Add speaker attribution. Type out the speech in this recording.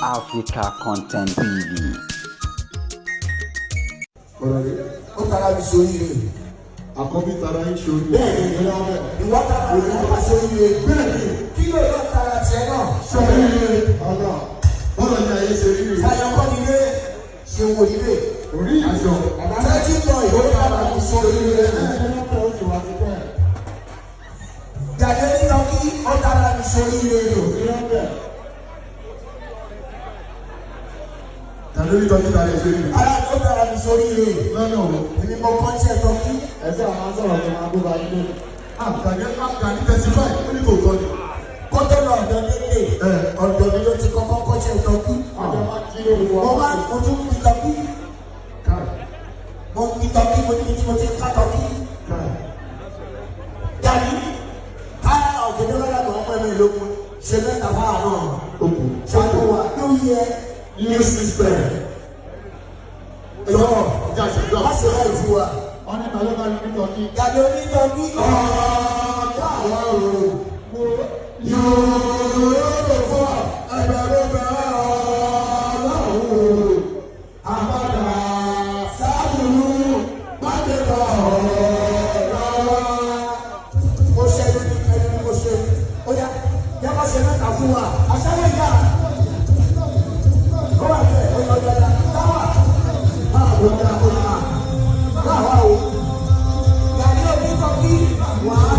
Speaker 1: Africa Content TV.
Speaker 2: Ó tara mi sórí rẹ̀.
Speaker 3: Àkọ́bí tara ń ṣorí.
Speaker 2: Bẹ́ẹ̀ni, ìwọ tara mi sórí rẹ̀. Bẹ́ẹ̀ni, kí ló yọ tara tiẹ̀ náà?
Speaker 3: Sọ̀rí rẹ̀. Ọ̀gá, bọ́lá ní ayé ṣe rí rẹ̀.
Speaker 2: Fàyọkọ́ nílé, ṣe wò nílé.
Speaker 3: Orí àjọ.
Speaker 2: Sẹ́jú bọ̀ ìwé tara mi sórí rẹ̀. Jàdé nínú kí ó tara mi sórí rẹ̀.
Speaker 3: Tàbí orí tọ́jú tara ṣe rí rẹ̀.
Speaker 2: Ara ó tara mi sórí rẹ̀.
Speaker 3: Lọ́nà òun.
Speaker 2: Èmi mọ kọ́ńtẹ̀ tọ́kí.
Speaker 3: Ẹ̀sẹ̀ àwọn asọ̀rọ̀ tó máa gbóba yín lónìí. Àkàní tẹ̀sífáì ó ní kò tọ́ ni.
Speaker 2: Kọ́tọ́ lọ ọ̀dọ́ nílé. Ọ̀dọ́ mi ló ti kọ́kọ́ kọ́ńtẹ̀ tọ́kí. Mo máa ń kojú mi tọ́kí. Mo ní tọ́kí, mo ní tí mo ti ká tọ́kí. Dàbí ká ọ̀gẹ̀dẹ̀ lọ́la tó ń pẹ́ mi lókun. Ṣé mẹ́ta fáwọn náà?
Speaker 3: Òkú.
Speaker 2: Ṣàtúwà ló yẹ.
Speaker 3: New system.
Speaker 2: Ẹ̀yọ́
Speaker 3: Ọjà ìṣẹ̀dá.
Speaker 2: má ṣe láì fún wa.
Speaker 3: Wọ́n ní ta ló bá ní tọ́jú.
Speaker 2: Dàbí onítọ́kí. Káàwá o.
Speaker 3: Yóò fọ́ ẹgbẹ̀rún bẹ́ẹ̀ ọlọ́run. Àbádà sáàbùrù májèlá ọ̀rọ̀.
Speaker 2: Mo ṣe ẹni mo ṣe. Ó yá, yá má ṣe mẹ́ta fún wa. Aṣáájú ìyá. Ó wà bẹ́ẹ̀, ó yọ ọjà dáwà. Máa wò ó ó yá. Máa wá o. Dàbí onítọ́kí. Wàá.